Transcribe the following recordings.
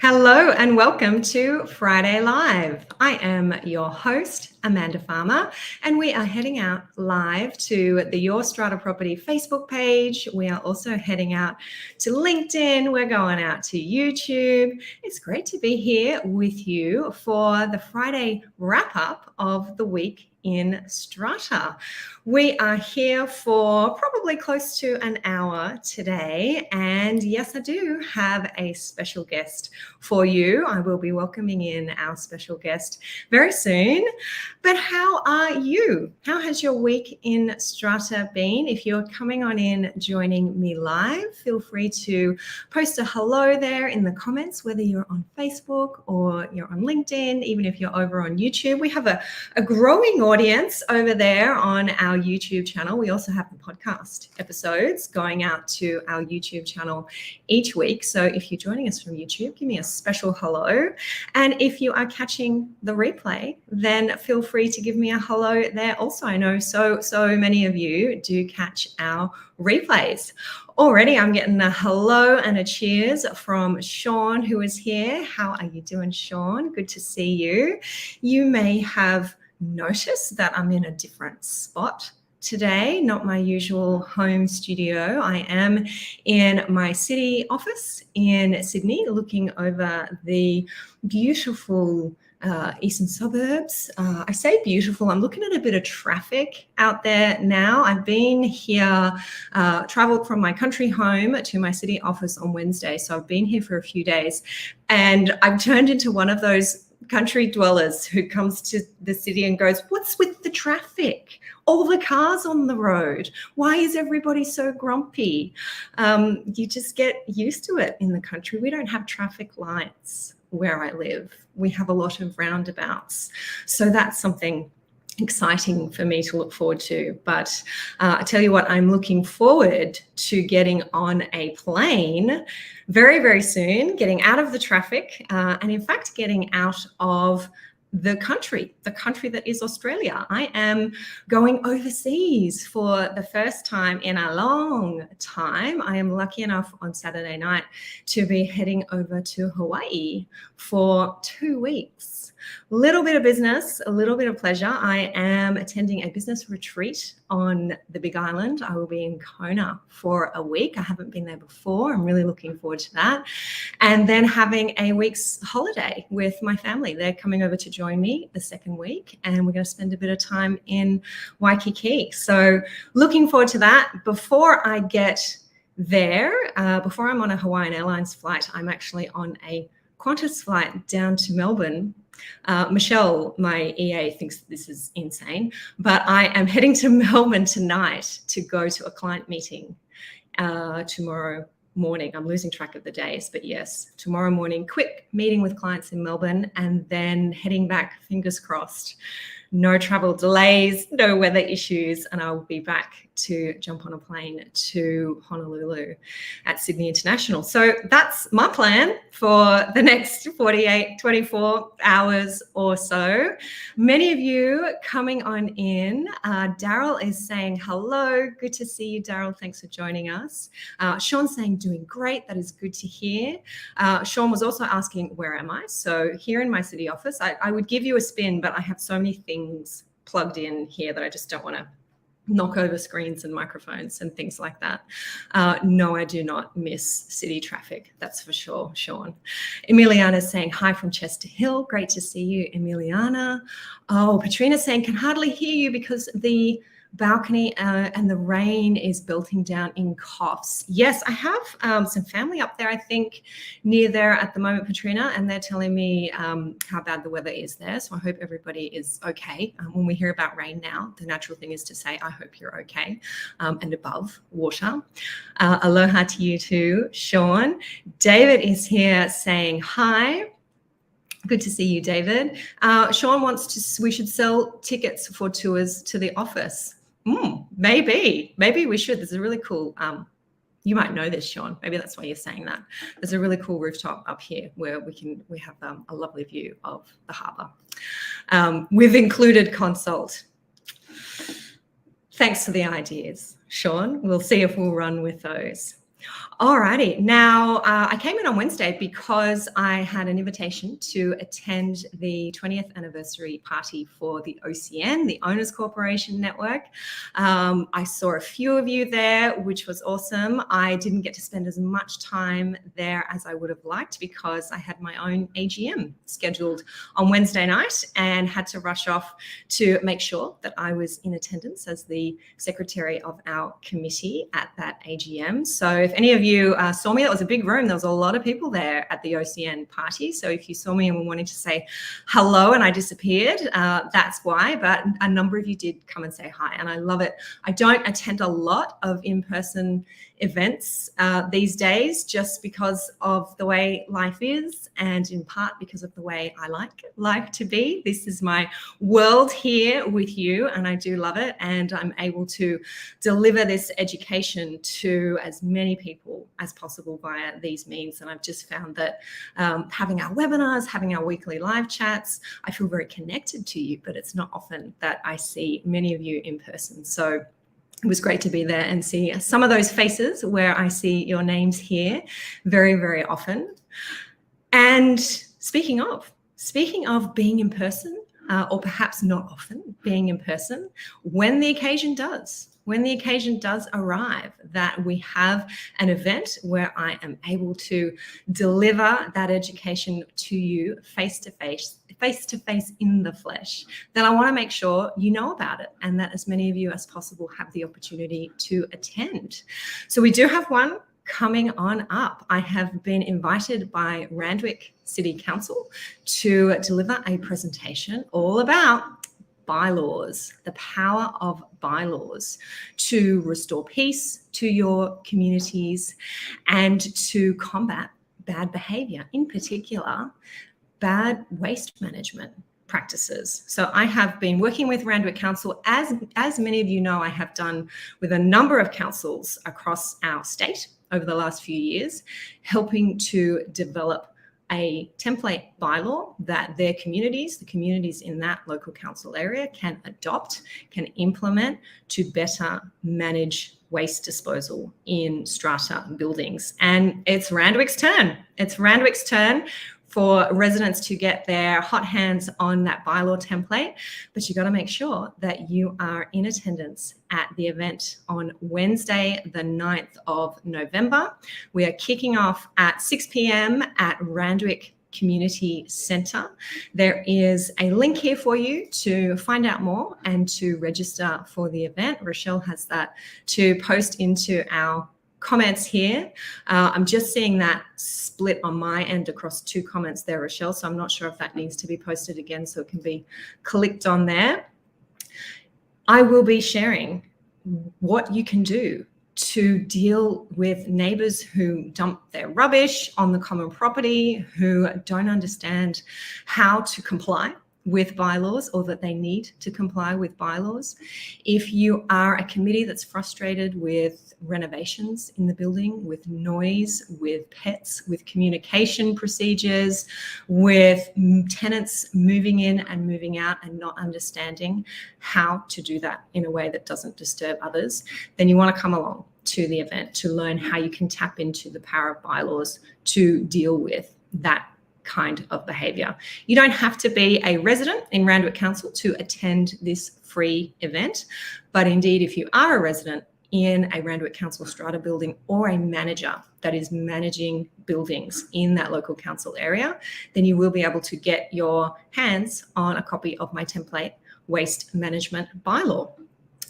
Hello and welcome to Friday Live. I am your host, Amanda Farmer, and we are heading out live to the Your Strata Property Facebook page. We are also heading out to LinkedIn. We're going out to YouTube. It's great to be here with you for the Friday wrap-up of the week in Strata. We are here for probably close to an hour today. And yes, I do have a special guest for you. I will be welcoming in our special guest very soon. But how are you? How has your week in Strata been? If you're coming on in, joining me live, feel free to post a hello there in the comments, whether you're on Facebook or you're on LinkedIn, even if you're over on YouTube. We have a growing audience over there on our YouTube channel. We also have the podcast episodes going out to our YouTube channel each week. So if you're joining us from YouTube, give me a special hello. And if you are catching the replay, then feel free to give me a hello there also. I know so many of you do catch our replays. Already I'm getting a hello and a cheers from Sean, who is here. How are you doing, Sean? Good to see you. You may have noticed that I'm in a different spot today, not my usual home studio. I am in my city office in Sydney, looking over the beautiful eastern suburbs. I say beautiful, I'm looking at a bit of traffic out there now. I've been here, traveled from my country home to my city office on Wednesday. So I've been here for a few days and I've turned into one of those country dwellers who comes to the city and goes, what's with the traffic? All the cars on the road. Why is everybody so grumpy? You just get used to it in the country. We don't have traffic lights where I live. We have a lot of roundabouts. So that's something exciting for me to look forward to. But I tell you what, I'm looking forward to getting on a plane very, very soon, getting out of the traffic, and in fact, getting out of the country that is Australia. I am going overseas for the first time in a long time. I am lucky enough on Saturday night to be heading over to Hawaii for 2 weeks. A little bit of business, a little bit of pleasure. I am attending a business retreat on the Big Island. I will be in Kona for a week. I haven't been there before. I'm really looking forward to that. And then having a week's holiday with my family. They're coming over to join me the second week, and we're going to spend a bit of time in Waikiki. So looking forward to that. Before I get there, before I'm on a Hawaiian Airlines flight, I'm actually on a Qantas flight down to Melbourne. Michelle, my EA, thinks this is insane, but I am heading to Melbourne tonight to go to a client meeting tomorrow morning. I'm losing track of the days, but yes, tomorrow morning, quick meeting with clients in Melbourne and then heading back, fingers crossed. No travel delays, no weather issues, and I'll be back to jump on a plane to Honolulu at Sydney International. So that's my plan for the next 24 hours or so. Many of you coming on in. Daryl is saying hello. Good to see you, Daryl. Thanks for joining us. Sean's saying doing great. That is good to hear. Sean was also asking, where am I? So here in my city office, I would give you a spin, but I have so many things plugged in here that I just don't want to knock over screens and microphones and things like that. No, I do not miss city traffic. That's for sure, Sean. Emiliana is saying hi from Chester Hill. Great to see you, Emiliana. Oh, Patrina's saying can hardly hear you because the balcony and the rain is belting down in coughs. Yes, I have some family up there, I think, near there at the moment, Patrina, and they're telling me how bad the weather is there. So I hope everybody is okay. When we hear about rain now, the natural thing is to say, I hope you're okay and above water. Aloha to you too, Sean. David is here saying hi. Good to see you, David. Sean wants we should sell tickets for tours to the office. Maybe we should. There's a really cool, you might know this, Sean. Maybe that's why you're saying that. There's a really cool rooftop up here where we have a lovely view of the harbour with included consult. Thanks for the ideas, Sean. We'll see if we'll run with those. Alrighty. Now, I came in on Wednesday because I had an invitation to attend the 20th anniversary party for the OCN, the Owners Corporation Network. I saw a few of you there, which was awesome. I didn't get to spend as much time there as I would have liked because I had my own AGM scheduled on Wednesday night and had to rush off to make sure that I was in attendance as the secretary of our committee at that AGM. So if any of you saw me, that was a big room. There was a lot of people there at the OCN party. So if you saw me and were wanting to say hello and I disappeared, that's why. But a number of you did come and say hi, and I love it. I don't attend a lot of in-person events these days just because of the way life is, and in part because of the way I like life to be. This is my world here with you, and I do love it, and I'm able to deliver this education to as many people as possible via these means. And I've just found that having our webinars, having our weekly live chats, I feel very connected to you, but it's not often that I see many of you in person. So it was great to be there and see some of those faces where I see your names here very, very often. And speaking of being in person, or perhaps not often being in person, when the occasion does arrive that we have an event where I am able to deliver that education to you face to face in the flesh, then I want to make sure you know about it and that as many of you as possible have the opportunity to attend. So we do have one coming on up. I have been invited by Randwick City Council to deliver a presentation all about bylaws, the power of bylaws to restore peace to your communities and to combat bad behavior, in particular, bad waste management practices. So I have been working with Randwick Council, as many of you know, I have done with a number of councils across our state over the last few years, helping to develop a template bylaw that their communities, the communities in that local council area, can adopt, can implement to better manage waste disposal in strata buildings. And it's Randwick's turn. It's Randwick's turn for residents to get their hot hands on that bylaw template, but you got to make sure that you are in attendance at the event on Wednesday, the 9th of November. We are kicking off at 6 p.m. at Randwick Community Centre. There is a link here for you to find out more and to register for the event. Rochelle has that to post into our comments here. I'm just seeing that split on my end across two comments there, Rochelle, so I'm not sure if that needs to be posted again so it can be clicked on there. I will be sharing what you can do to deal with neighbours who dump their rubbish on the common property, who don't understand how to comply with bylaws or that they need to comply with bylaws. If you are a committee that's frustrated with renovations in the building, with noise, with pets, with communication procedures, with tenants moving in and moving out and not understanding how to do that in a way that doesn't disturb others, then you want to come along to the event to learn how you can tap into the power of bylaws to deal with that kind of behaviour. You don't have to be a resident in Randwick Council to attend this free event, but indeed if you are a resident in a Randwick Council strata building or a manager that is managing buildings in that local council area, then you will be able to get your hands on a copy of my template waste management bylaw.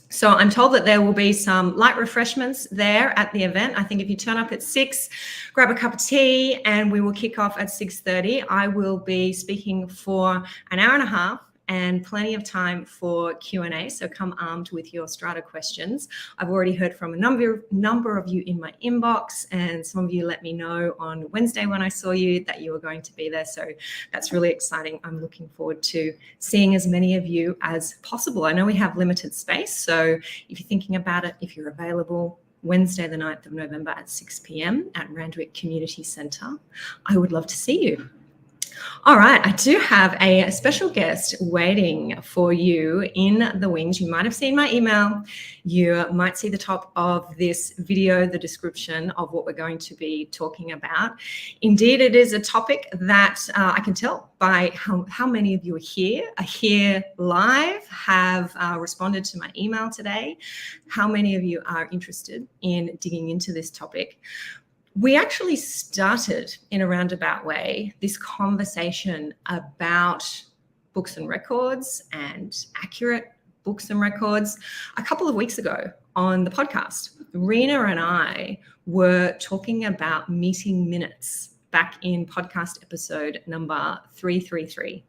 So I'm told that there will be some light refreshments there at the event. I think if you turn up at 6, grab a cup of tea, and we will kick off at 6:30. I will be speaking for an hour and a half and plenty of time for Q&A. So come armed with your strata questions. I've already heard from a number of you in my inbox, and some of you let me know on Wednesday when I saw you that you were going to be there. So that's really exciting. I'm looking forward to seeing as many of you as possible. I know we have limited space, so if you're thinking about it, if you're available, Wednesday, the 9th of November at 6 p.m. at Randwick Community Centre, I would love to see you. All right, I do have a special guest waiting for you in the wings. You might have seen my email. You might see the top of this video, the description of what we're going to be talking about. Indeed, it is a topic that I can tell by how many of you are here live, have responded to my email today, how many of you are interested in digging into this topic. We actually started in a roundabout way this conversation about books and records and accurate books and records a couple of weeks ago on the podcast. Rena and I were talking about meeting minutes back in podcast episode number 333.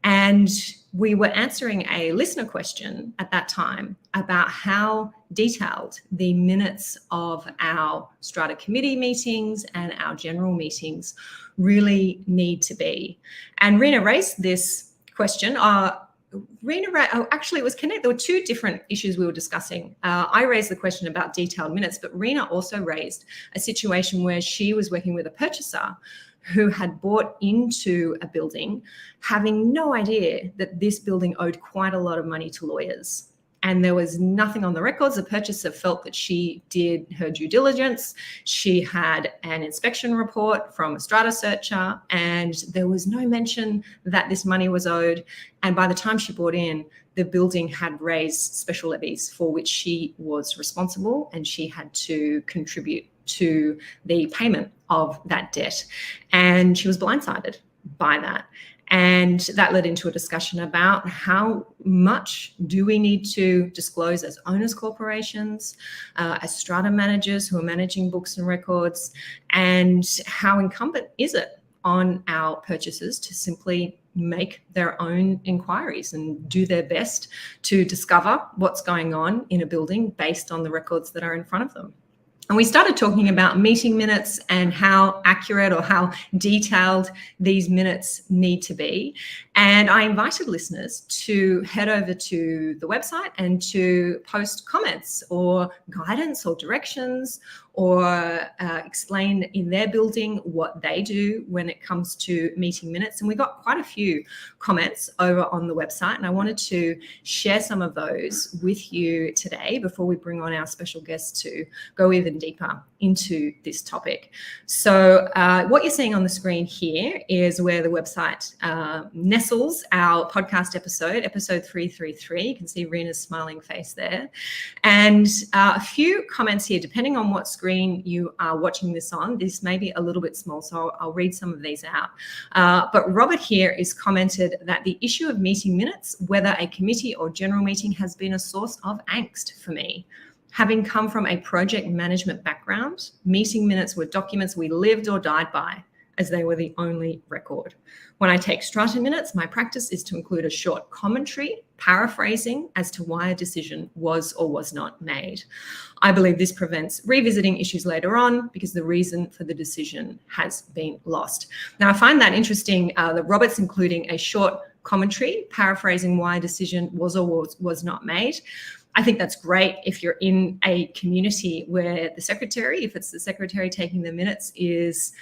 And we were answering a listener question at that time about how detailed the minutes of our Strata committee meetings and our general meetings really need to be. And Rena raised this question. Actually, it was connected. There were two different issues we were discussing. I raised the question about detailed minutes, but Rena also raised a situation where she was working with a purchaser who had bought into a building, having no idea that this building owed quite a lot of money to lawyers. And there was nothing on the records. The purchaser felt that she did her due diligence. She had an inspection report from a Strata searcher, and there was no mention that this money was owed. And by the time she bought in, the building had raised special levies for which she was responsible, and she had to contribute to the payment of that debt. And she was blindsided by that. And that led into a discussion about how much do we need to disclose as owners corporations, as strata managers who are managing books and records, and how incumbent is it on our purchasers to simply make their own inquiries and do their best to discover what's going on in a building based on the records that are in front of them. And we started talking about meeting minutes and how accurate or how detailed these minutes need to be. And I invited listeners to head over to the website and to post comments or guidance or directions or explain in their building what they do when it comes to meeting minutes. And we got quite a few comments over on the website, and I wanted to share some of those with you today before we bring on our special guest to go even deeper into this topic. So what you're seeing on the screen here is where the website nestles our podcast episode 333. You can see Rena's smiling face there. And a few comments here, depending on what screen you are watching this on. This may be a little bit small, so I'll read some of these out. But Robert here is commented that the issue of meeting minutes, whether a committee or general meeting, has been a source of angst for me. Having come from a project management background, meeting minutes were documents we lived or died by, as they were the only record. When I take Strata minutes, my practice is to include a short commentary, paraphrasing as to why a decision was or was not made. I believe this prevents revisiting issues later on because the reason for the decision has been lost. Now, I find that interesting that Robert's including a short commentary, paraphrasing why a decision was or was not made. I think that's great if you're in a community where the secretary, if it's the secretary taking the minutes, is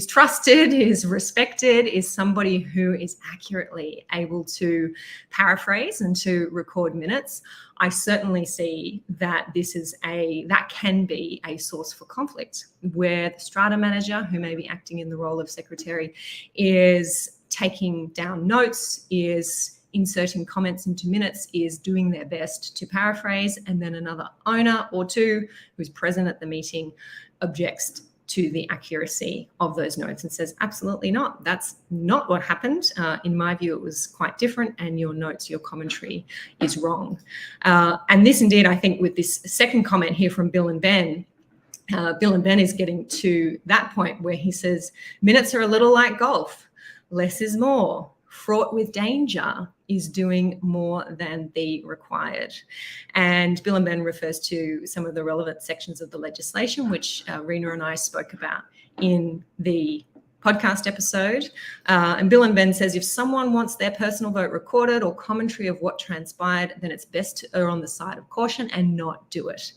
trusted, is respected, is somebody who is accurately able to paraphrase and to record minutes. I certainly see that that can be a source for conflict, where the strata manager, who may be acting in the role of secretary, is taking down notes, is inserting comments into minutes, is doing their best to paraphrase, and then another owner or two who's present at the meeting objects to the accuracy of those notes and says, absolutely not. That's not what happened. In my view, it was quite different, and your notes, your commentary is wrong. And this indeed, I think with this second comment here from Bill and Ben, Bill and Ben is getting to that point where he says, minutes are a little like golf. Less is more. Fraught with danger is doing more than the required. And Bill and Ben refers to some of the relevant sections of the legislation, which Rena and I spoke about in the podcast episode. And Bill and Ben says, if someone wants their personal vote recorded or commentary of what transpired, then it's best to err on the side of caution and not do it.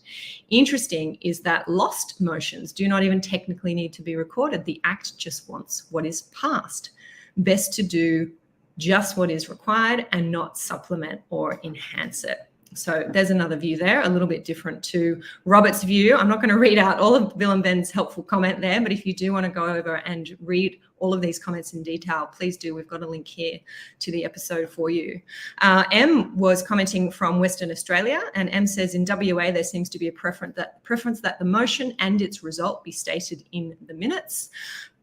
Interesting is that lost motions do not even technically need to be recorded. The Act just wants what is passed. Best to do just what is required and not supplement or enhance it. So there's another view there, a little bit different to Robert's view. I'm not going to read out all of Bill and Ben's helpful comment there, but if you do want to go over and read all of these comments in detail, please do. We've got a link here to the episode for you. M was commenting from Western Australia, and M says, in WA, there seems to be a preference that the motion and its result be stated in the minutes.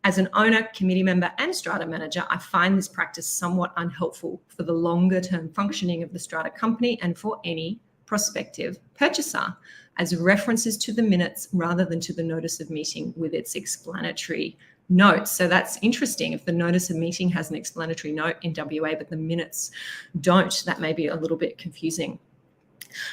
As an owner, committee member, and strata manager, I find this practice somewhat unhelpful for the longer-term functioning of the strata company and for any prospective purchaser, as references to the minutes rather than to the notice of meeting with its explanatory notes. So that's interesting. If the notice of meeting has an explanatory note in WA, but the minutes don't, that may be a little bit confusing.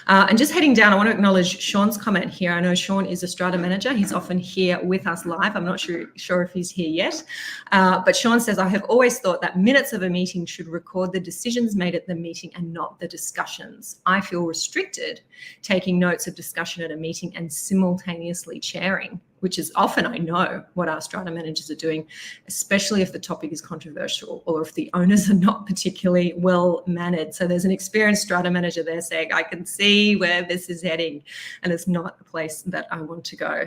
And just heading down, I want to acknowledge Sean's comment here. I know Sean is a strata manager. He's often here with us live. I'm not sure if he's here yet. But Sean says, I have always thought that minutes of a meeting should record the decisions made at the meeting and not the discussions. I feel restricted taking notes of discussion at a meeting and simultaneously chairing, which is often, I know, what our strata managers are doing, especially if the topic is controversial or if the owners are not particularly well mannered. So there's an experienced strata manager there saying, I can see where this is heading, and it's not a place that I want to go.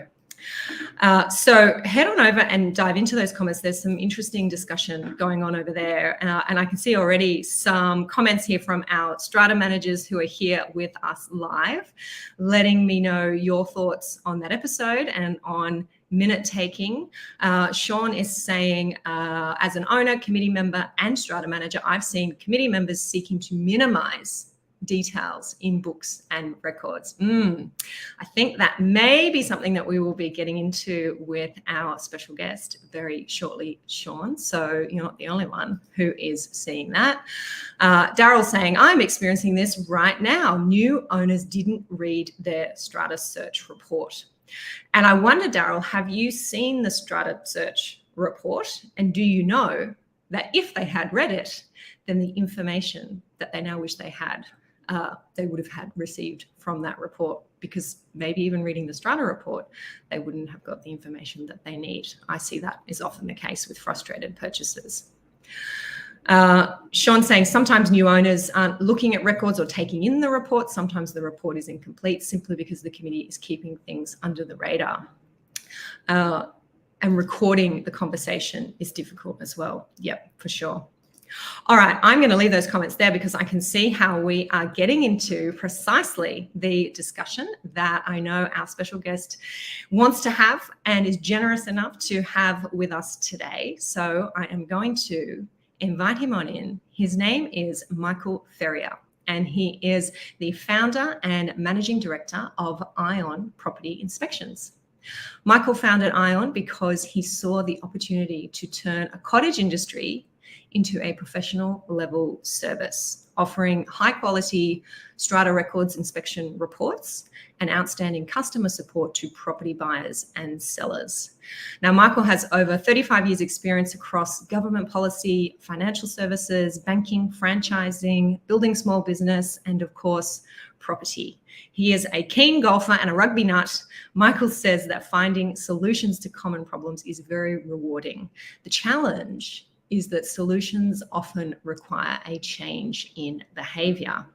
So head on over and dive into those comments. There's some interesting discussion going on over there. And I can see already some comments here from our strata managers who are here with us live, letting me know your thoughts on that episode and on minute taking. Sean is saying, as an owner, committee member, and strata manager, I've seen committee members seeking to minimize details in books and records. I think that may be something that we will be getting into with our special guest very shortly, Sean. So you're not the only one who is seeing that. Daryl's saying, I'm experiencing this right now. New owners didn't read their strata search report. And I wonder, Daryl, have you seen the strata search report? And do you know that if they had read it, then the information that they now wish they had, they would have had received from that report, because maybe even reading the strata report, they wouldn't have got the information that they need. I see that is often the case with frustrated purchasers. Sean saying sometimes new owners aren't looking at records or taking in the report. Sometimes the report is incomplete simply because the committee is keeping things under the radar. And recording the conversation is difficult as well. Yep, for sure. All right, I'm going to leave those comments there because I can see how we are getting into precisely the discussion that I know our special guest wants to have and is generous enough to have with us today. So I am going to invite him on in. His name is Michael Ferrier, and he is the founder and managing director of Eyeon Property Inspections. Michael founded Eyeon because he saw the opportunity to turn a cottage industry into a professional level service, offering high quality strata records inspection reports and outstanding customer support to property buyers and sellers. Now, Michael has over 35 years experience across government policy, financial services, banking, franchising, building small business, and of course, property. He is a keen golfer and a rugby nut. Michael says that finding solutions to common problems is very rewarding. The challenge is that solutions often require a change in behavior.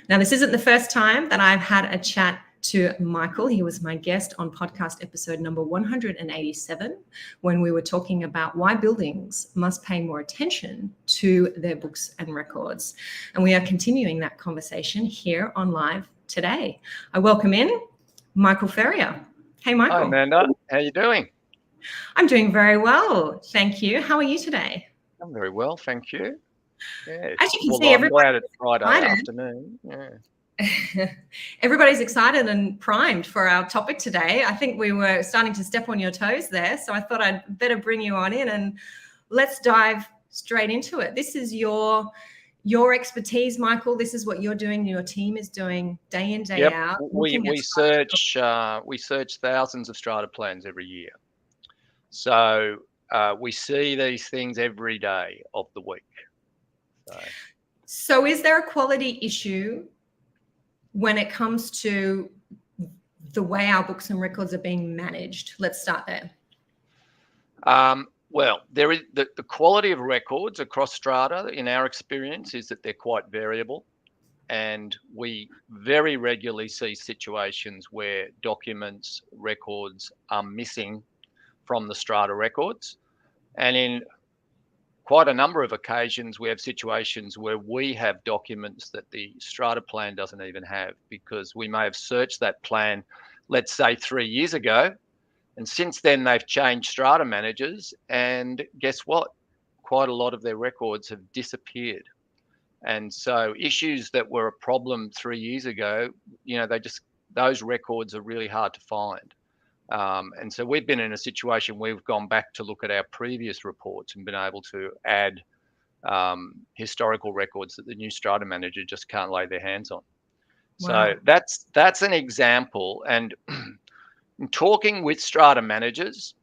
Now, this isn't the first time that I've had a chat to Michael. He was my guest on podcast episode number 187, when we were talking about why buildings must pay more attention to their books and records. And we are continuing that conversation here on live today. I welcome in Michael Ferrier. Hey, Michael. Hi, Amanda. How are you doing? I'm doing very well, thank you. How are you today? I'm very well, thank you. Yeah, as you can see, I'm glad it's Friday afternoon. Yeah. Everybody's excited and primed for our topic today. I think we were starting to step on your toes there, so I thought I'd better bring you on in and let's dive straight into it. This is your expertise, Michael. This is what you're doing, your team is doing day in, day out. We search thousands of strata plans every year. So we see these things every day of the week. So is there a quality issue when it comes to the way our books and records are being managed? Let's start there. Well, there is the quality of records across Strata, in our experience, is that they're quite variable. And we very regularly see situations where documents, records are missing from the Strata records. And in quite a number of occasions, we have situations where we have documents that the Strata plan doesn't even have, because we may have searched that plan, let's say 3 years ago, and since then they've changed Strata managers, and guess what? Quite a lot of their records have disappeared. And so issues that were a problem 3 years ago, those records are really hard to find. And so we've been in a situation where we've gone back to look at our previous reports and been able to add historical records that the new Strata manager just can't lay their hands on. Wow. So that's an example. And talking with Strata managers,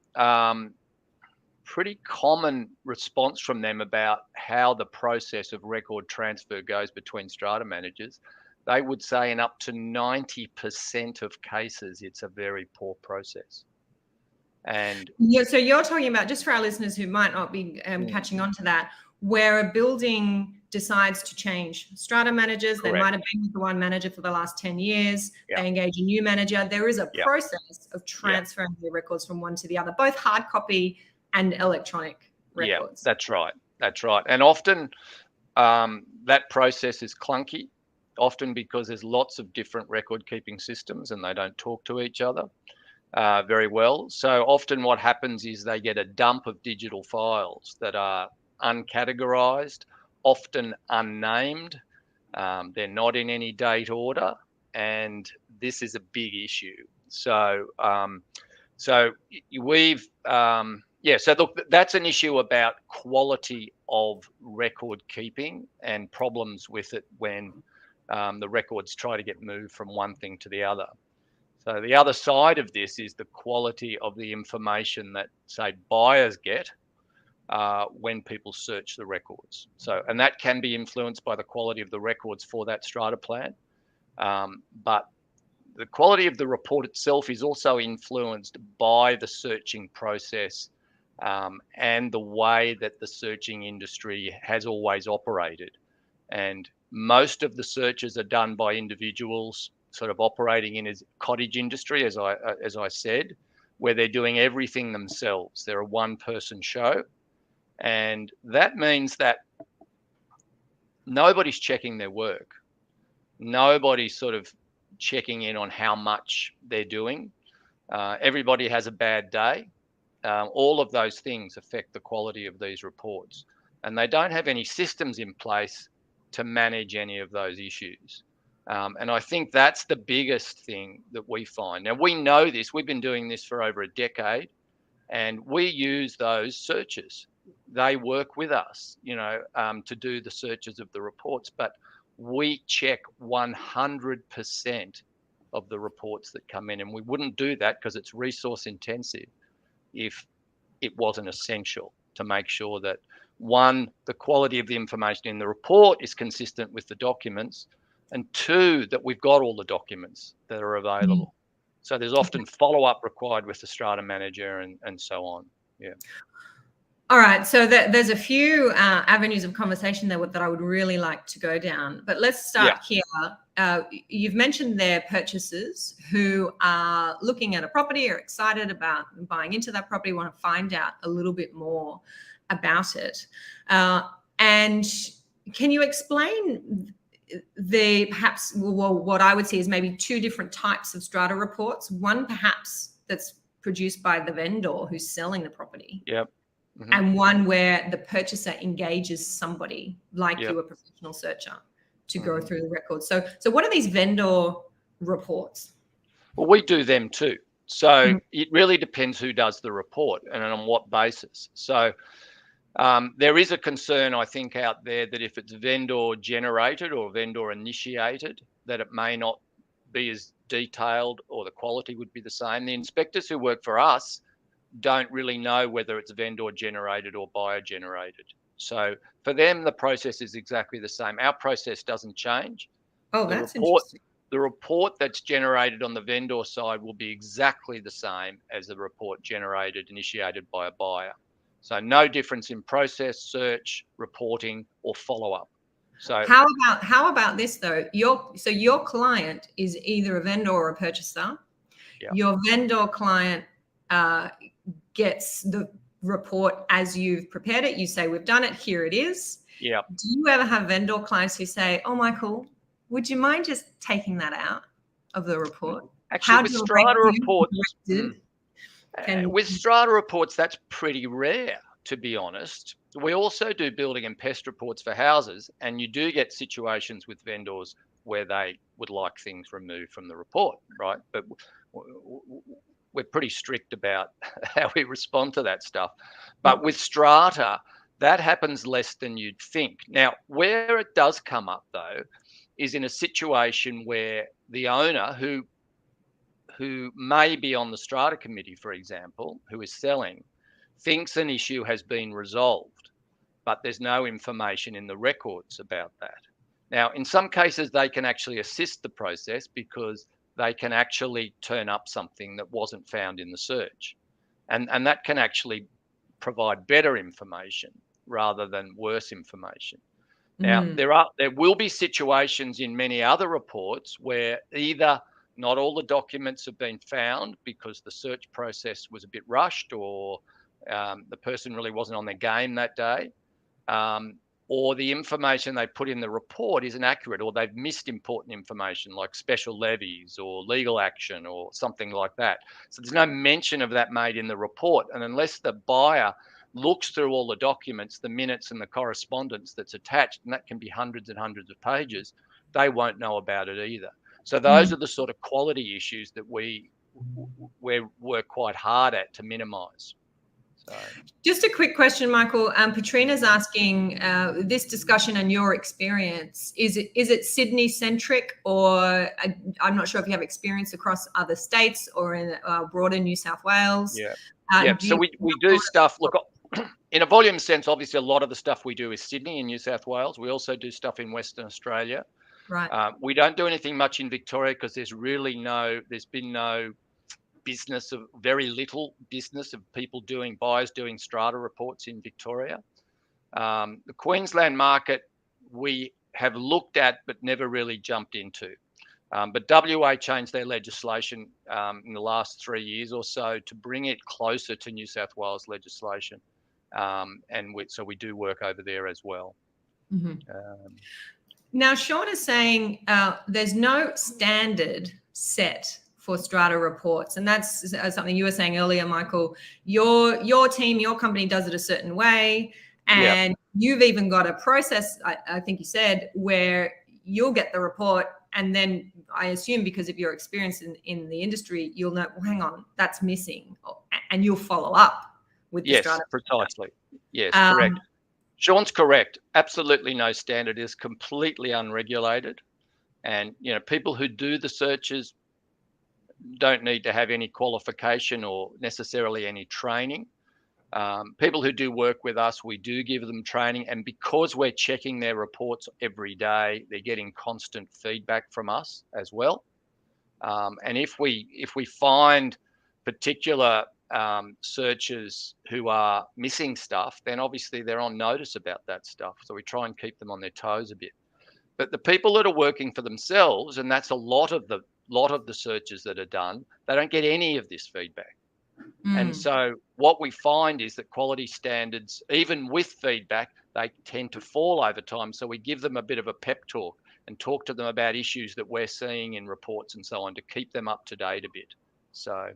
pretty common response from them about how the process of record transfer goes between Strata managers. They would say in up to 90% of cases, it's a very poor process. And yeah, so you're talking about, just for our listeners who might not be catching on to that, where a building decides to change Strata managers. Correct. They might have been with the one manager for the last 10 years. Yep. They engage a new manager. There is a Yep. process of transferring the records from one to the other, both hard copy and electronic records. Yeah, that's right. That's right. And often that process is clunky, often because there's lots of different record keeping systems and they don't talk to each other very well. So often what happens is they get a dump of digital files that are uncategorized, often unnamed. They're not in any date order, and this is a big issue. So we've so look, that's an issue about quality of record keeping and problems with it when the records try to get moved from one thing to the other. So the other side of this is the quality of the information that, say, buyers get when people search the records. So, and that can be influenced by the quality of the records for that Strata plan. But the quality of the report itself is also influenced by the searching process and the way that the searching industry has always operated. And most of the searches are done by individuals sort of operating in a cottage industry, as I said, where they're doing everything themselves. They're a one-person show. And that means that nobody's checking their work. Nobody's sort of checking in on how much they're doing. Everybody has a bad day. All of those things affect the quality of these reports. And they don't have any systems in place to manage any of those issues. And I think that's the biggest thing that we find. Now, we know this. We've been doing this for over a decade, and we use those searches. They work with us, to do the searches of the reports, but we check 100% of the reports that come in, and we wouldn't do that because it's resource intensive if it wasn't essential to make sure that, one, the quality of the information in the report is consistent with the documents, and two, that we've got all the documents that are available. So there's often follow-up required with the Strata manager and so on. Yeah. All right, so there's a few avenues of conversation there that I would really like to go down, but let's start here. You've mentioned there purchasers who are looking at a property, are excited about buying into that property, want to find out a little bit more about it. And can you explain perhaps what I would see is maybe two different types of Strata reports? One perhaps that's produced by the vendor who's selling the property. Yep. Mm-hmm. And one where the purchaser engages somebody like you, a professional searcher, to go through the records. So what are these vendor reports? Well, we do them too. So it really depends who does the report and on what basis. So there is a concern, I think, out there that if it's vendor generated or vendor initiated, that it may not be as detailed or the quality would be the same. The inspectors who work for us don't really know whether it's vendor generated or buyer generated. So for them, the process is exactly the same. Our process doesn't change. Oh, The that's report, interesting. the report that's generated on the vendor side will be exactly the same as the report initiated by a buyer. So no difference in process, search, reporting, or follow-up. So How about this though? Your client is either a vendor or a purchaser. yeah, Your vendor client gets the report as you've prepared it. You say, we've done it, here it is. yeah. Do you ever have vendor clients who say, oh, Michael, would you mind just taking that out of the report? Actually, How with do you Strata reports, that's pretty rare, to be honest. We also do building and pest reports for houses, and you do get situations with vendors where they would like things removed from the report, right? But we're pretty strict about how we respond to that stuff. But with Strata, that happens less than you'd think. Now, where it does come up, though, is in a situation where the owner who may be on the Strata committee, for example, who is selling, thinks an issue has been resolved, but there's no information in the records about that. Now, in some cases, they can actually assist the process because they can actually turn up something that wasn't found in the search. And that can actually provide better information rather than worse information. Now, there will be situations in many other reports where either not all the documents have been found because the search process was a bit rushed, or the person really wasn't on their game that day, or the information they put in the report isn't accurate, or they've missed important information like special levies or legal action or something like that. So there's no mention of that made in the report. And unless the buyer looks through all the documents, the minutes and the correspondence that's attached, and that can be hundreds and hundreds of pages, they won't know about it either. So those are the sort of quality issues that we work quite hard at to minimise. So. Just a quick question, Michael. Patrina's asking this discussion and your experience. Is it Sydney centric, or I'm not sure if you have experience across other states or in broader New South Wales? Yeah. So we do stuff. Look, in a volume sense, obviously a lot of the stuff we do is Sydney and New South Wales. We also do stuff in Western Australia. Right. We don't do anything much in Victoria because there's been no business of very little business of buyers doing Strata reports in Victoria. The Queensland market we have looked at but never really jumped into. But WA changed their legislation in the last 3 years or so to bring it closer to New South Wales legislation. So we do work over there as well. Now, Sean is saying there's no standard set for Strata reports, and that's something you were saying earlier, Michael. Your team, your company does it a certain way, and you've even got a process, I think you said, where you'll get the report, and then I assume because of your experience in the industry, you'll know, well, hang on, that's missing, and you'll follow up with the Strata. Yes, precisely. Yes, correct. Sean's correct. Absolutely no standard. Is completely unregulated, and people who do the searches don't need to have any qualification or necessarily any training. People who do work with us, we do give them training, and because we're checking their reports every day, they're getting constant feedback from us as well. And if we find particular searchers who are missing stuff, then obviously they're on notice about that stuff. So we try and keep them on their toes a bit. But the people that are working for themselves, and that's a lot of the searches that are done, they don't get any of this feedback. And so what we find is that quality standards, even with feedback, they tend to fall over time. So we give them a bit of a pep talk and talk to them about issues that we're seeing in reports and so on to keep them up to date a bit. So,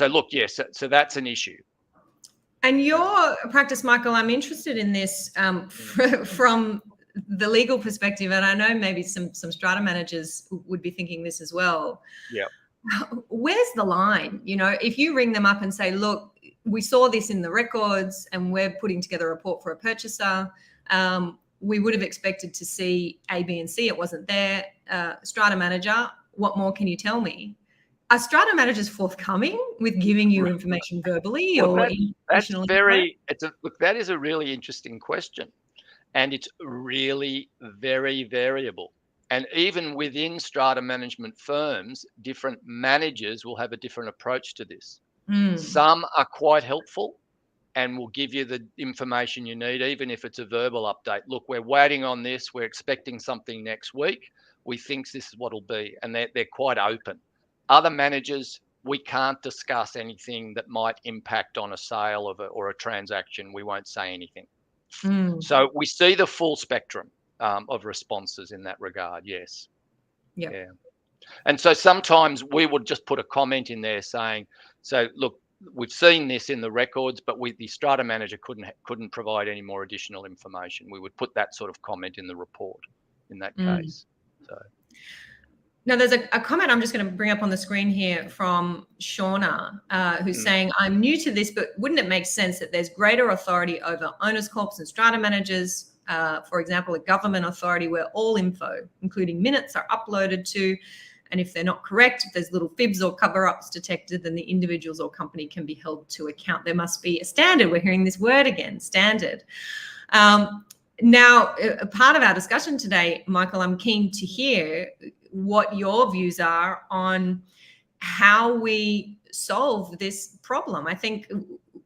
look, yes, so that's an issue. And your practice, Michael, I'm interested in this from the legal perspective, and I know maybe some Strata managers would be thinking this as well. Yeah. Where's the line? If you ring them up and say, look, we saw this in the records and we're putting together a report for a purchaser, we would have expected to see A, B, and C. It wasn't there. Strata manager, what more can you tell me? are strata managers forthcoming with giving you information verbally Well, or that's informational info? look, that is a really interesting question. And it's really very variable. And even within strata management firms, different managers will have a different approach to this. Some are quite helpful and will give you the information you need, even if it's a verbal update. Look, we're waiting on this. We're expecting something next week. We think this is what it'll be. And they're quite open. Other managers, we can't discuss anything that might impact on a sale or a transaction. We won't say anything. So we see the full spectrum of responses in that regard. Yes. Yep. Yeah. And so sometimes we would just put a comment in there saying, so look, we've seen this in the records, but the strata manager couldn't provide any more additional information. We would put that sort of comment in the report in that case. So. Now, there's a comment I'm just going to bring up on the screen here from Shauna, who's saying, I'm new to this, but wouldn't it make sense that there's greater authority over owners' corps and strata managers, for example, a government authority where all info, including minutes, are uploaded to, and if they're not correct, if there's little fibs or cover-ups detected, then the individuals or company can be held to account. There must be a standard. We're hearing this word again, standard. Now, a part of our discussion today, Michael, I'm keen to hear what your views are on how we solve this problem. I think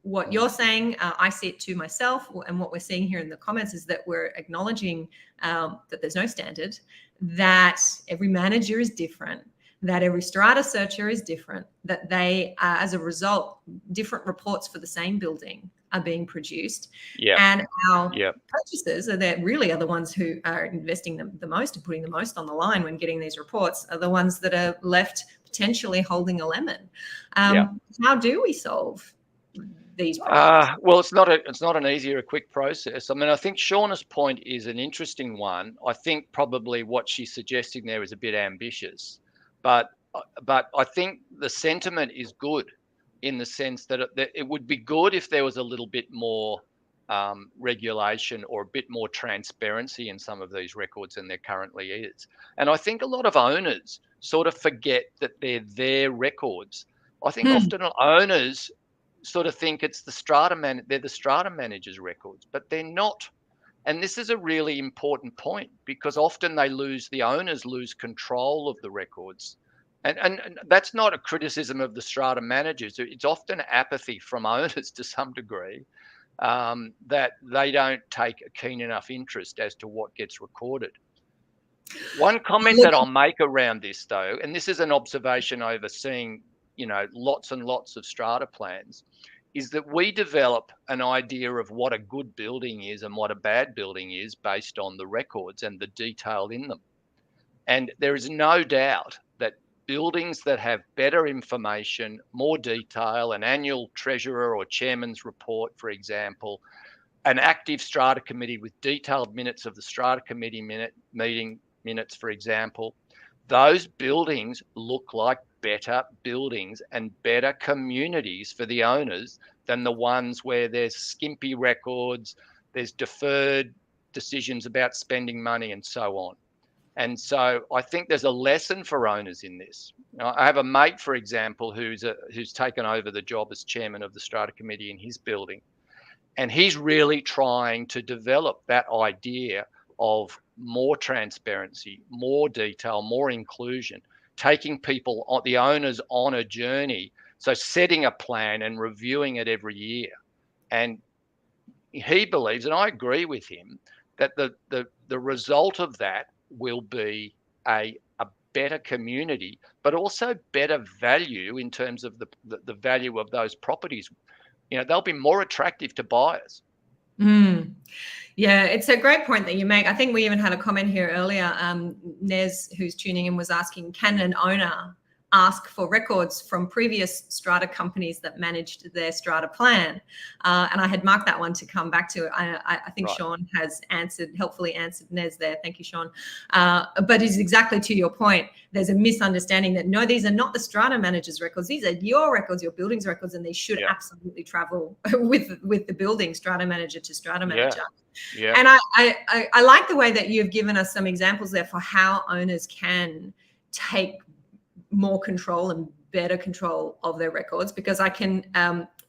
what you're saying, I see it too myself, and what we're seeing here in the comments is that we're acknowledging that there's no standard, that every manager is different, that every strata searcher is different, that they, as a result, different reports for the same building are being produced. And our purchasers are the ones who are investing the most and putting the most on the line when getting these reports, are the ones that are left potentially holding a lemon. How do we solve these problems? Well, it's not an easy or a quick process. I mean, I think Shauna's point is an interesting one. I think probably what she's suggesting there is a bit ambitious, but I think the sentiment is good, in the sense that it would be good if there was a little bit more regulation or a bit more transparency in some of these records than there currently is. And I think a lot of owners sort of forget that they're their records. I think often owners sort of think it's they're the strata manager's records, but they're not. And this is a really important point, because often the owners lose control of the records. And that's not a criticism of the strata managers. It's often apathy from owners to some degree, that they don't take a keen enough interest as to what gets recorded. One comment that I'll make around this, though, and this is an observation overseeing, lots and lots of strata plans, is that we develop an idea of what a good building is and what a bad building is based on the records and the detail in them. And there is no doubt that buildings that have better information, more detail, an annual treasurer or chairman's report, for example, an active strata committee with detailed minutes of the strata committee meeting minutes, for example, those buildings look like better buildings and better communities for the owners than the ones where there's skimpy records, there's deferred decisions about spending money and so on. And so I think there's a lesson for owners in this. I have a mate, for example, who's taken over the job as chairman of the strata committee in his building. And he's really trying to develop that idea of more transparency, more detail, more inclusion, taking people, the owners, on a journey. So setting a plan and reviewing it every year. And he believes, and I agree with him, that the result of that will be a better community, but also better value in terms of the value of those properties. They'll be more attractive to buyers. Yeah, it's a great point that you make. I think we even had a comment here earlier. Nez, who's tuning in, was asking, can an owner ask for records from previous strata companies that managed their strata plan? And I had marked that one to come back to. I think right. Sean has helpfully answered Nez there. Thank you, Sean. But it's exactly to your point. There's a misunderstanding that, no, these are not the strata manager's records. These are your records, your building's records, and they should absolutely travel with the building, strata manager to strata manager. Yeah. And I like the way that you've given us some examples there for how owners can take more control and better control of their records, because I can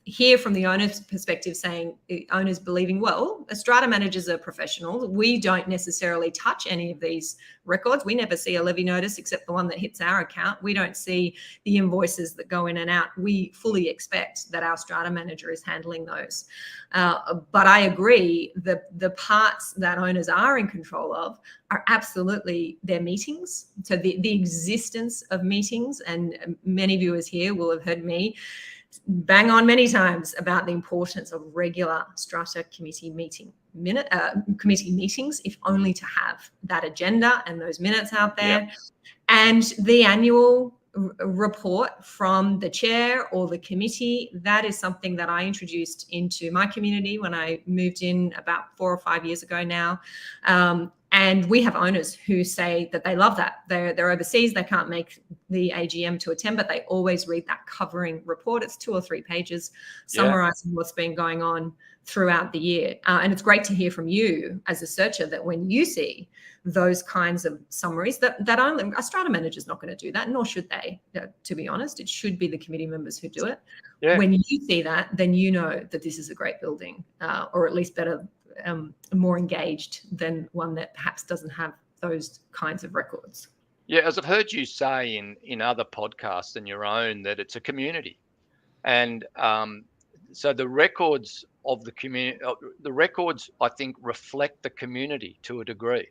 hear from the owner's perspective saying, owners believing, well, strata managers are professionals. We don't necessarily touch any of these records. We never see a levy notice except the one that hits our account. We don't see the invoices that go in and out. We fully expect that our strata manager is handling those. But I agree, the parts that owners are in control of are absolutely their meetings. So the existence of meetings, and many viewers here will have heard me bang on many times about the importance of regular strata committee committee meetings, if only to have that agenda and those minutes out there. Yep. And the annual report from the chair or the committee, that is something that I introduced into my community when I moved in about 4 or 5 years ago now. And we have owners who say that they love that. They're overseas, they can't make the AGM to attend, but they always read that covering report. It's 2 or 3 pages summarizing what's been going on throughout the year. And it's great to hear from you as a searcher that when you see those kinds of summaries, that only a strata manager is not going to do that, nor should they, to be honest. It should be the committee members who do it. Yeah. When you see that, then you know that this is a great building, or at least better, more engaged than one that perhaps doesn't have those kinds of records. Yeah, as I've heard you say in other podcasts than your own, that it's a community. And so the records of the community, the records, I think, reflect the community to a degree.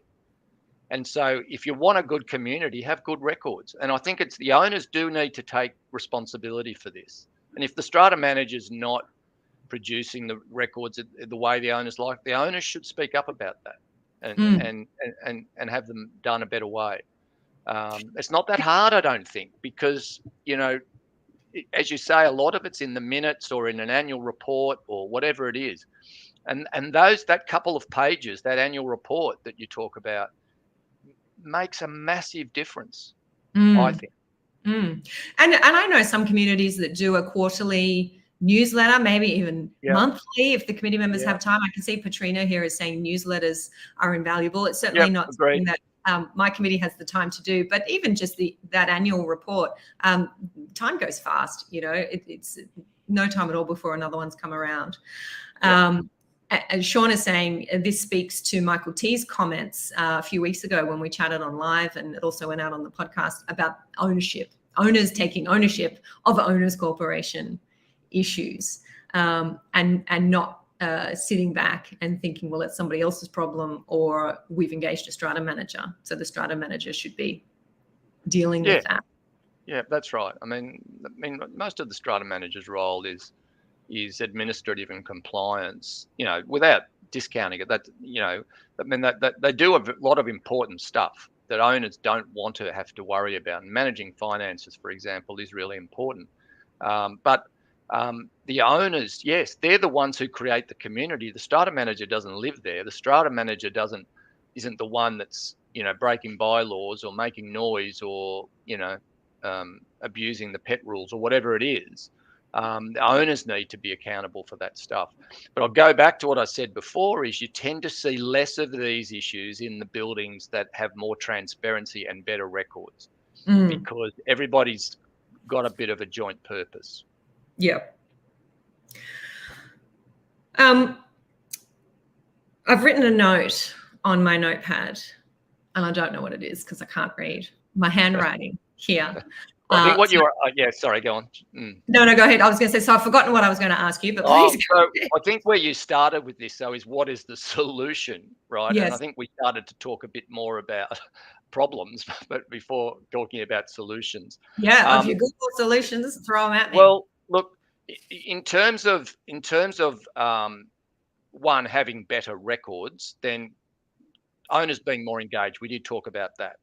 And so if you want a good community, have good records. And I think it's the owners do need to take responsibility for this. And if the strata manager's not producing the records the way the owners like, the owners should speak up about that and have them done a better way. It's not that hard, I don't think, because, you know, as you say, a lot of it's in the minutes or in an annual report or whatever it is. And that couple of pages, that annual report that you talk about, makes a massive difference, I think. And I know some communities that do a quarterly newsletter, maybe even monthly, if the committee members have time. I can see Patrina here is saying newsletters are invaluable. It's certainly not something that my committee has the time to do, but even just that annual report, time goes fast. You know, it's no time at all before another one's come around. And Sean is saying this speaks to Michael T's comments a few weeks ago when we chatted on live, and it also went out on the podcast about ownership, owners taking ownership of owners corporation issues, and not sitting back and thinking, well, it's somebody else's problem, or we've engaged a strata manager. So the strata manager should be dealing with that. Yeah, that's right. I mean, most of the strata manager's role is administrative and compliance, you know, without discounting it. That, you know, I mean, that they do a lot of important stuff that owners don't want to have to worry about. And managing finances, for example, is really important. But the owners, yes, they're the ones who create the community. The strata manager doesn't live there. The strata manager isn't the one that's, you know, breaking bylaws or making noise or, you know, abusing the pet rules or whatever it is. The owners need to be accountable for that stuff. But I'll go back to what I said before, is you tend to see less of these issues in the buildings that have more transparency and better records, because everybody's got a bit of a joint purpose. Yeah. I've written a note on my notepad, and I don't know what it is because I can't read my handwriting here. I think what you are, sorry, go on. No, go ahead. I was going to say, so I've forgotten what I was going to ask you, but please go ahead. I think where you started with this, though, is what is the solution, right? Yes. And I think we started to talk a bit more about problems, but before talking about solutions. Yeah, if you're good for solutions, throw them at me. Well, look, in terms of one, having better records, then owners being more engaged. We did talk about that.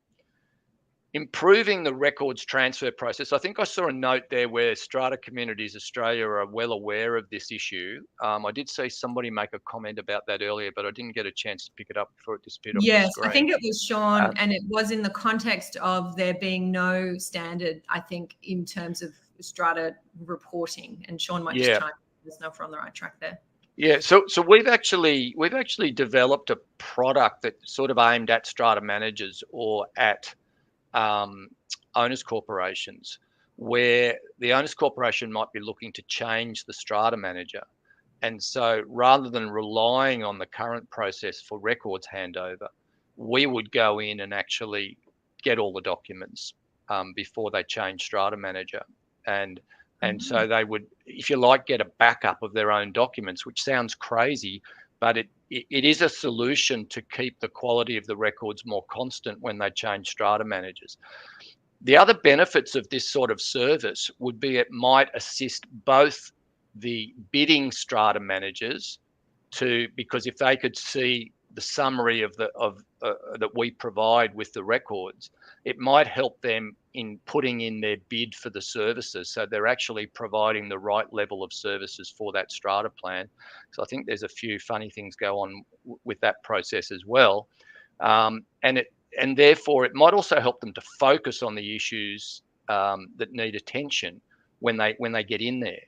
Improving the records transfer process. I think I saw a note there where Strata Communities Australia are well aware of this issue. I did see somebody make a comment about that earlier, but I didn't get a chance to pick it up before it disappeared off the screen. I think it was Sean, and it was in the context of there being no standard, I think, in terms of strata reporting. And Sean might just chime in. There's no, if we're on the right track there. Yeah, so we've actually developed a product that sort of aimed at strata managers or at owners corporations, where the owners corporation might be looking to change the strata manager. And so rather than relying on the current process for records handover, we would go in and actually get all the documents before they change strata manager. And so they would, if you like, get a backup of their own documents, which sounds crazy, but it is a solution to keep the quality of the records more constant when they change strata managers. The other benefits of this sort of service would be it might assist both the bidding strata managers because if they could see the summary of that we provide with the records, it might help them in putting in their bid for the services, so they're actually providing the right level of services for that strata plan. So I think there's a few funny things go on with that process as well, and therefore it might also help them to focus on the issues that need attention when they get in there.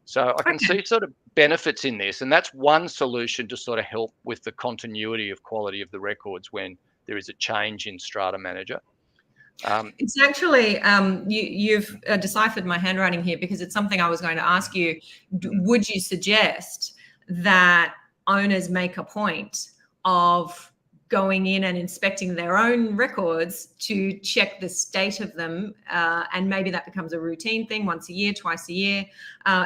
So I can see sort of benefits in this, and that's one solution to sort of help with the continuity of quality of the records when there is a change in strata manager. It's actually, you've deciphered my handwriting here, because it's something I was going to ask you. Would you suggest that owners make a point of going in and inspecting their own records to check the state of them, and maybe that becomes a routine thing once a year, twice a year?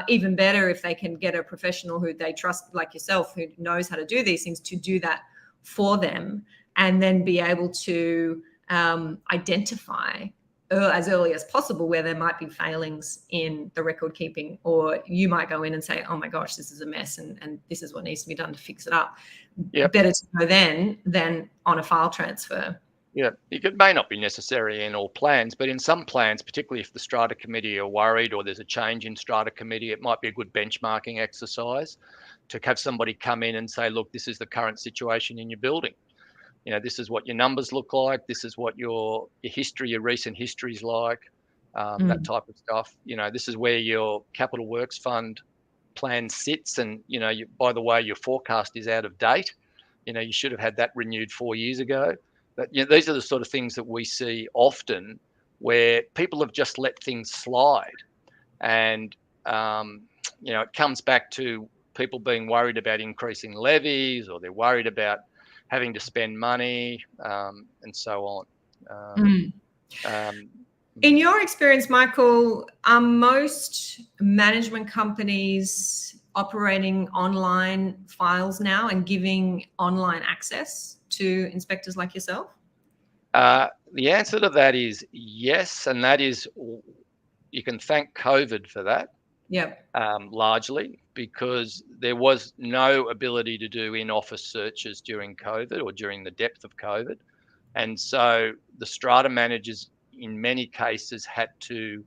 Even better if they can get a professional who they trust, like yourself, who knows how to do these things, to do that for them, and then be able to identify as early as possible where there might be failings in the record keeping, or you might go in and say, oh my gosh, this is a mess, and this is what needs to be done to fix it up. Yep. Better to go then than on a file transfer. Yeah, it may not be necessary in all plans, but in some plans, particularly if the strata committee are worried or there's a change in strata committee, it might be a good benchmarking exercise to have somebody come in and say, look, this is the current situation in your building. You know, this is what your numbers look like. This is what your history, your recent history is like, that type of stuff. You know, this is where your capital works fund plan sits. And, you know, by the way, your forecast is out of date. You know, you should have had that renewed 4 years ago. But, you know, these are the sort of things that we see often where people have just let things slide. And, you know, it comes back to people being worried about increasing levies, or they're worried about having to spend money, and so on. In your experience, Michael, are most management companies operating online files now and giving online access to inspectors like yourself? The answer to that is yes, and that is, you can thank COVID for that. Yep. Largely because there was no ability to do in-office searches during COVID or during the depth of COVID. And so the strata managers in many cases had to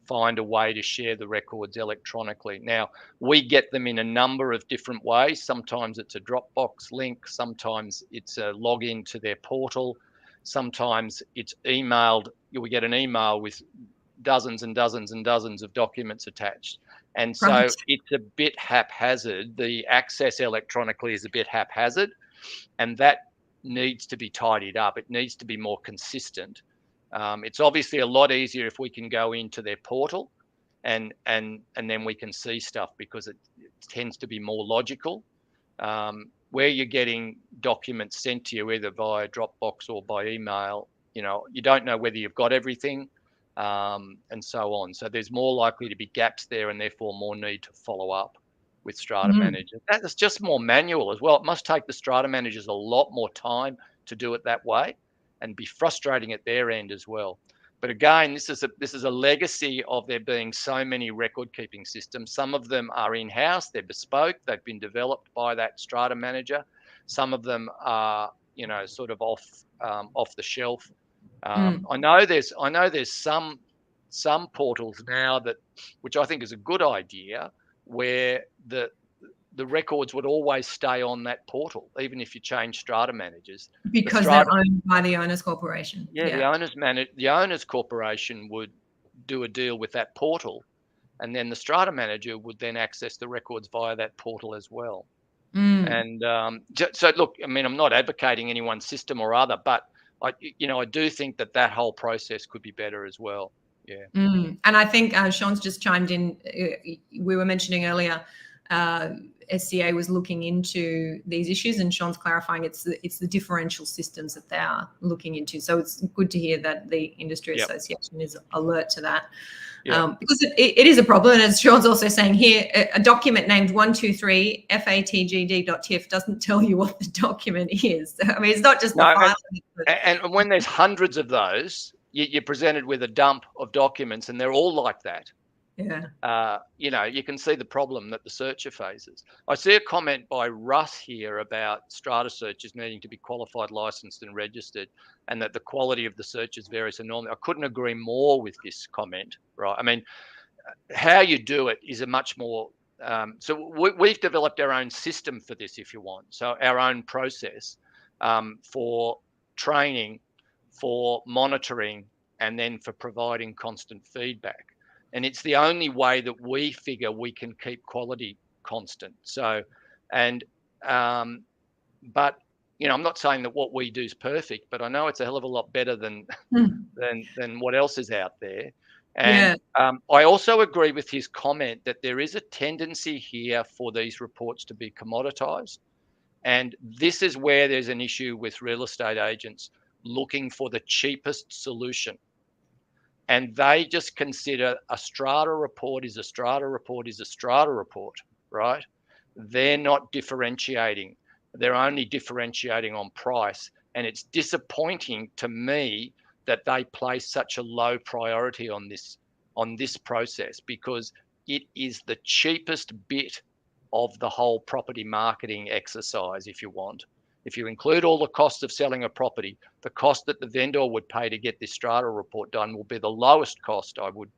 find a way to share the records electronically. Now, we get them in a number of different ways. Sometimes it's a Dropbox link, sometimes it's a login to their portal, sometimes it's emailed. We get an email with dozens and dozens and dozens of documents attached. And so it's a bit haphazard. The access electronically is a bit haphazard, and that needs to be tidied up. It needs to be more consistent. It's obviously a lot easier if we can go into their portal and then we can see stuff, because it tends to be more logical. Where you're getting documents sent to you either via Dropbox or by email, you know, you don't know whether you've got everything. And so on. So there's more likely to be gaps there, and therefore more need to follow up with strata managers. That's just more manual as well. It must take the strata managers a lot more time to do it that way, and be frustrating at their end as well. But again, this is a legacy of there being so many record keeping systems. Some of them are in-house, they're bespoke, they've been developed by that strata manager. Some of them are, you know, sort of off the shelf. I know there's some portals now which I think is a good idea, where the records would always stay on that portal, even if you change strata managers. Because they're owned by the owners corporation. Yeah, the owners corporation would do a deal with that portal, and then the strata manager would then access the records via that portal as well. And so look, I mean, I'm not advocating any one system or other, but I do think that whole process could be better as well. Yeah. And I think Sean's just chimed in. We were mentioning earlier, SCA was looking into these issues, and Sean's clarifying it's the differential systems that they are looking into. So it's good to hear that the industry association is alert to that. Because it is a problem. And as Sean's also saying here, a document named 123 FATGD.TIFF doesn't tell you what the document is. I mean, it's not just the file. And when there's hundreds of those, you're presented with a dump of documents, and they're all like that. Yeah. You can see the problem that the searcher faces. I see a comment by Russ here about strata searches needing to be qualified, licensed and registered, and that the quality of the searches varies enormously. I couldn't agree more with this comment, right? I mean, how you do it is a much more, so we've developed our own system for this, if you want. So our own process for training, for monitoring, and then for providing constant feedback. And it's the only way that we figure we can keep quality constant. So, but I'm not saying that what we do is perfect, but I know it's a hell of a lot better than what else is out there. And I also agree with his comment that there is a tendency here for these reports to be commoditized. And this is where there's an issue with real estate agents looking for the cheapest solution. And they just consider a strata report is a strata report is a strata report, right? They're not differentiating. They're only differentiating on price. And it's disappointing to me that they place such a low priority on this process, because it is the cheapest bit of the whole property marketing exercise, if you want. If you include all the costs of selling a property, the cost that the vendor would pay to get this strata report done will be the lowest cost, I would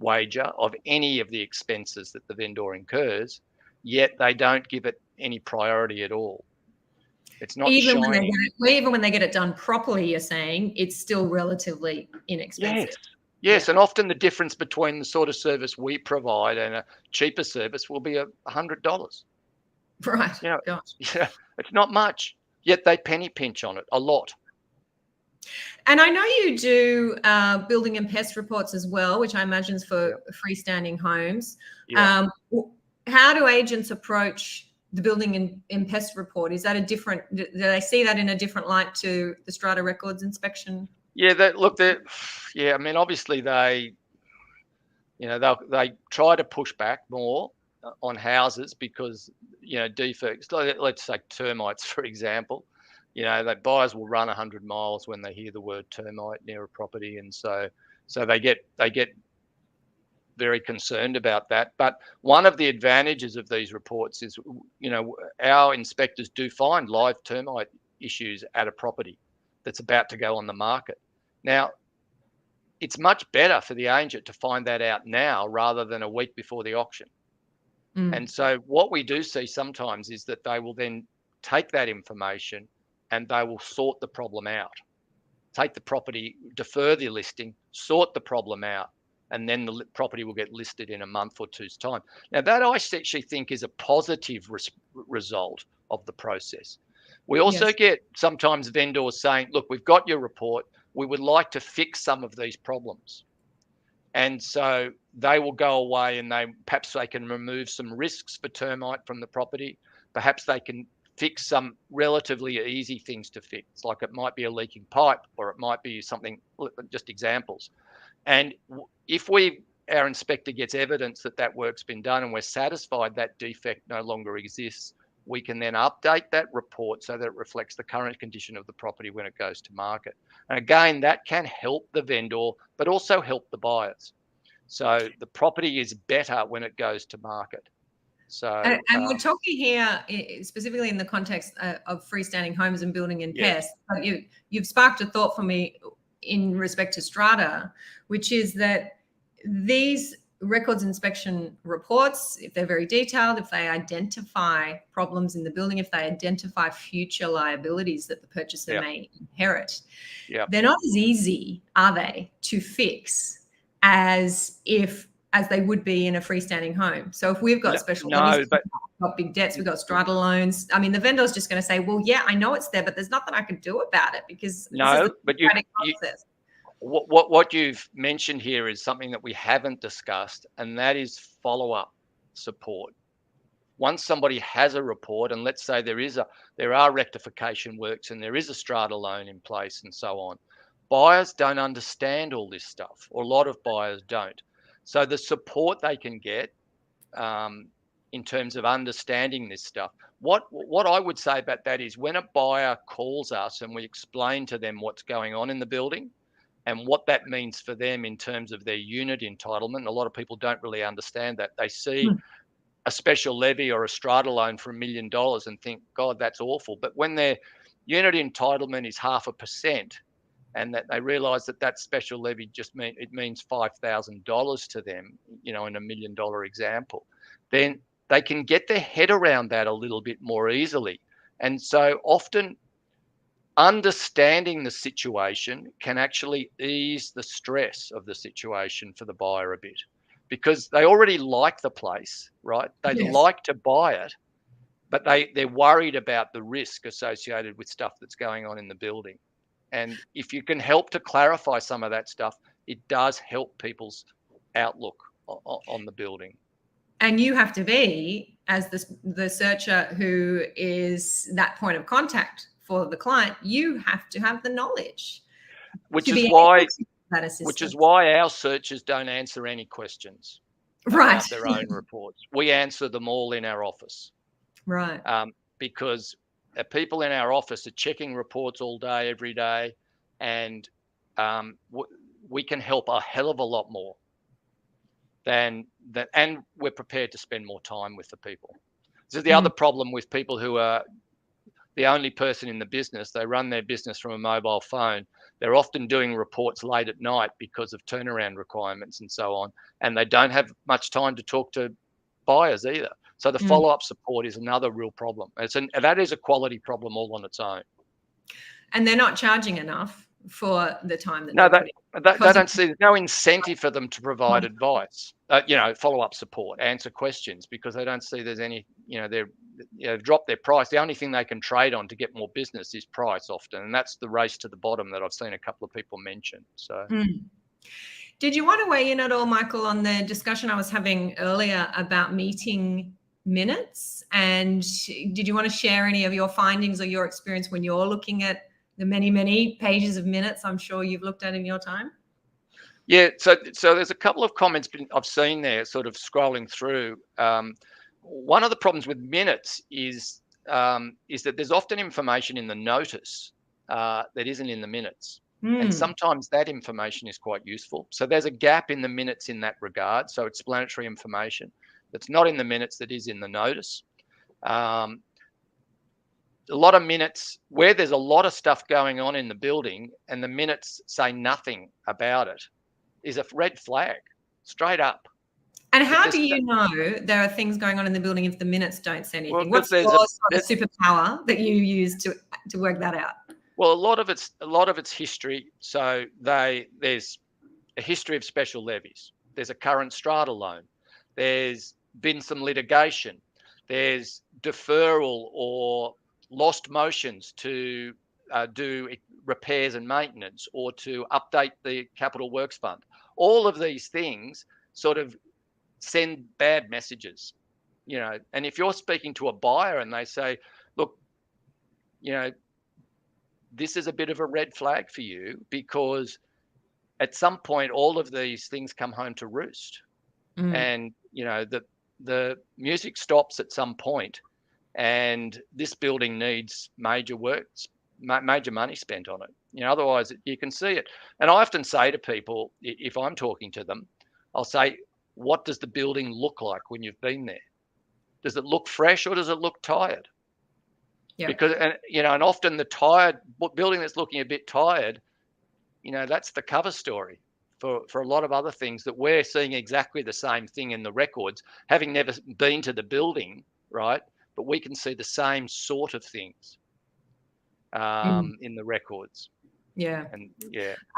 wager, of any of the expenses that the vendor incurs, yet they don't give it any priority at all. It's not shiny. Even when they get it done properly, you're saying it's still relatively inexpensive. Yes, and often the difference between the sort of service we provide and a cheaper service will be $100. Right. It's not much, yet they penny pinch on it a lot. And I know you do building and pest reports as well, which I imagine is for freestanding homes. Yeah. How do agents approach the building and pest report? Is that do they see that in a different light to the strata records inspection? Yeah, I mean, obviously they try to push back more on houses because, defects, let's say termites, for example, that buyers will run 100 miles when they hear the word termite near a property. And so they get very concerned about that. But one of the advantages of these reports is, our inspectors do find live termite issues at a property that's about to go on the market. Now, it's much better for the agent to find that out now rather than a week before the auction. And so what we do see sometimes is that they will then take that information and they will sort the problem out. Take the property, defer the listing, sort the problem out, and then the property will get listed in a month or two's time. Now, that I actually think is a positive result of the process. We also get sometimes vendors saying, look, we've got your report. We would like to fix some of these problems. And so they will go away and perhaps they can remove some risks for termite from the property. Perhaps they can fix some relatively easy things to fix, like it might be a leaking pipe or it might be something, just examples. And if our inspector gets evidence that work's been done and we're satisfied that defect no longer exists, we can then update that report so that it reflects the current condition of the property when it goes to market. And again, that can help the vendor, but also help the buyers. So the property is better when it goes to market. So, and we're talking here specifically in the context of freestanding homes and building and pests. But you've sparked a thought for me in respect to strata, which is that these records inspection reports, if they're very detailed, if they identify problems in the building, if they identify future liabilities that the purchaser may inherit, they're not as easy, are they, to fix as they would be in a freestanding home. So if we've got we've got big debts, we've got strata loans. I mean, the vendor's just going to say, well, yeah, I know it's there, but there's nothing I can do about it because process. What you've mentioned here is something that we haven't discussed, and that is follow-up support. Once somebody has a report, and let's say there are rectification works and there is a strata loan in place and so on, buyers don't understand all this stuff, or a lot of buyers don't. So the support they can get in terms of understanding this stuff. What I would say about that is, when a buyer calls us and we explain to them what's going on in the building and what that means for them in terms of their unit entitlement, a lot of people don't really understand that. They see a special levy or a strata loan for $1 million and think, God, that's awful. But when their unit entitlement is 0.5%, and that they realise that special levy just means $5,000 to them, in a $1 million example, then they can get their head around that a little bit more easily. And so often understanding the situation can actually ease the stress of the situation for the buyer a bit, because they already like the place, right? They'd like to buy it, but they're worried about the risk associated with stuff that's going on in the building. And if you can help to clarify some of that stuff, it does help people's outlook on the building. And you have to be, as the searcher who is that point of contact for the client, you have to have the knowledge. Which is why our searchers don't answer any questions about their own reports. We answer them all in our office. Right. Because people in our office are checking reports all day, every day, and we can help a hell of a lot more than that, and we're prepared to spend more time with the people. This is the other problem with people who are the only person in the business. They run their business from a mobile phone. They're often doing reports late at night because of turnaround requirements and so on, and they don't have much time to talk to buyers either. So the follow-up support is another real problem. That is a quality problem all on its own. And they're not charging enough for the time that they don't see. There's no incentive for them to provide advice, follow-up support, answer questions, because they don't see there's any, they've dropped their price. The only thing they can trade on to get more business is price often, and that's the race to the bottom that I've seen a couple of people mention. So. Did you want to weigh in at all, Michael, on the discussion I was having earlier about meeting minutes? And did you want to share any of your findings or your experience when you're looking at the many, many pages of minutes I'm sure you've looked at in your time? Yeah, so there's a couple of comments I've seen there sort of scrolling through. One of the problems with minutes is that there's often information in the notice that isn't in the minutes. And sometimes that information is quite useful. So there's a gap in the minutes in that regard. So explanatory information that's not in the minutes that is in the notice. A lot of minutes where there's a lot of stuff going on in the building and the minutes say nothing about it is a red flag, straight up. And how do you know there are things going on in the building if the minutes don't say anything? Well, what's your sort of superpower that you use to work that out? Well, a lot of it's history. So there's a history of special levies. There's a current strata loan. There's been some litigation. There's deferral or lost motions to do repairs and maintenance, or to update the capital works fund. All of these things sort of send bad messages, and if you're speaking to a buyer and they say, look, this is a bit of a red flag for you, because at some point all of these things come home to roost. And the music stops at some point, and this building needs major works, major money spent on it. Otherwise you can see it. And I often say to people, if I'm talking to them, I'll say, what does the building look like when you've been there? Does it look fresh, or does it look tired? Yeah. Because, and often the tired building that's looking a bit tired, that's the cover story for a lot of other things that we're seeing exactly the same thing in the records, having never been to the building, right? But we can see the same sort of things in the records. Yeah. And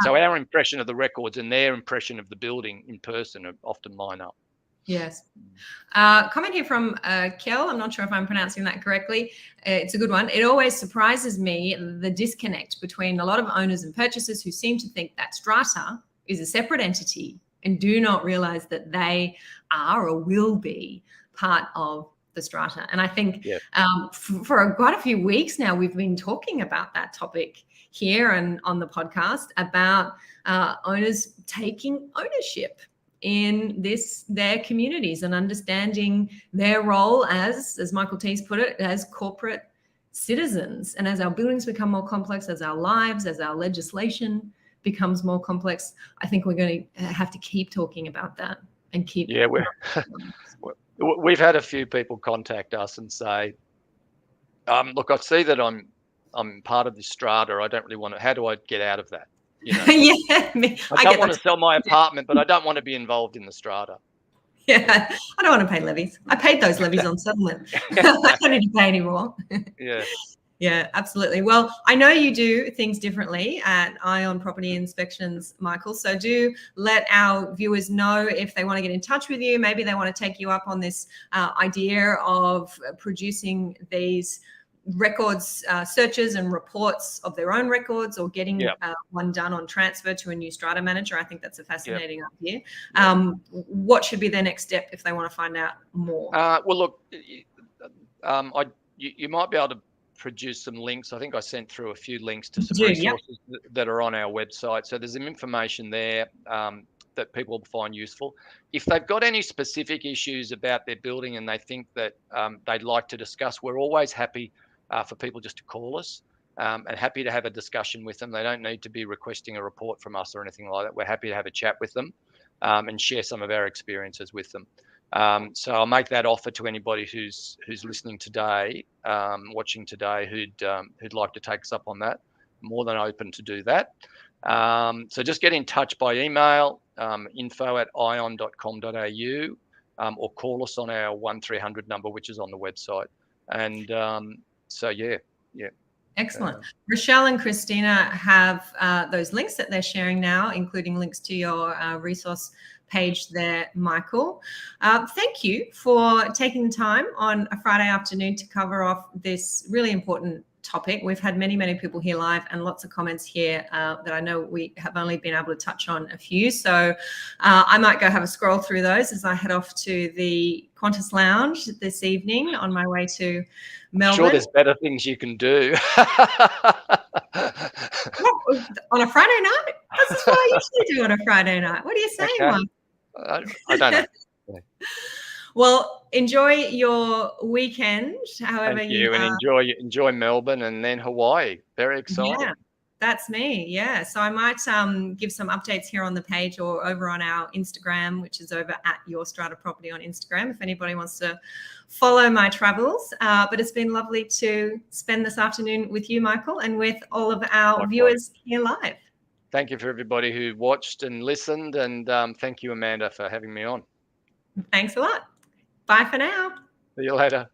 so our impression of the records and their impression of the building in person often line up. Yes. Comment here from Kel. I'm not sure if I'm pronouncing that correctly. It's a good one. It always surprises me the disconnect between a lot of owners and purchasers who seem to think that Strata is a separate entity and do not realize that they are or will be part of the Strata. And I think for quite a few weeks now, we've been talking about that topic here and on the podcast about owners taking ownership in their communities and understanding their role as Michael T's put it, as corporate citizens. And as our buildings become more complex, as our lives, as our legislation becomes more complex, I think we're going to have to keep talking about that and keep. Yeah, we've had a few people contact us and say, look, I see that I'm part of this Strata. I don't really want to. How do I get out of that? You know, I don't want to sell my apartment, but I don't want to be involved in the Strata. Yeah, I don't want to pay levies. I paid those levies on settlement. I don't need to pay anymore. Yeah. Yeah, absolutely. Well, I know you do things differently at Eyeon Property Inspections, Michael. So do let our viewers know if they want to get in touch with you. Maybe they want to take you up on this idea of producing these records, searches and reports of their own records, or getting one done on transfer to a new Strata manager. I think that's a fascinating idea. What should be their next step if they want to find out more? Well, look, you might be able to produce some links. I think I sent through a few links to some resources that are on our website. So there's some information there that people will find useful. If they've got any specific issues about their building and they think that they'd like to discuss, we're always happy for people just to call us and happy to have a discussion with them. They don't need to be requesting a report from us or anything like that. We're happy to have a chat with them and share some of our experiences with them. So I'll make that offer to anybody who's listening today, watching today, who'd like to take us up on that. More than open to do that. So just get in touch by email, info@eyeon.com.au, or call us on our 1300 number, which is on the website. And Excellent. Rochelle and Christina have those links that they're sharing now, including links to your resource page there, Michael. Thank you for taking the time on a Friday afternoon to cover off this really important topic. We've had many people here live and lots of comments here that I know we have only been able to touch on a few. So I might go have a scroll through those as I head off to the Qantas Lounge this evening on my way to Melbourne. I'm sure there's better things you can do. On a Friday night? This is what I usually do on a Friday night. What are you saying, Mike? I don't know. Well, enjoy your weekend. However, thank you, and enjoy Melbourne and then Hawaii. Very exciting. Yeah, that's me. Yeah, so I might give some updates here on the page or over on our Instagram, which is over at Your Strata Property on Instagram, if anybody wants to follow my travels. But it's been lovely to spend this afternoon with you, Michael, and with all of our viewers here live. Thank you for everybody who watched and listened, and thank you, Amanda, for having me on. Thanks a lot. Bye for now. See you later.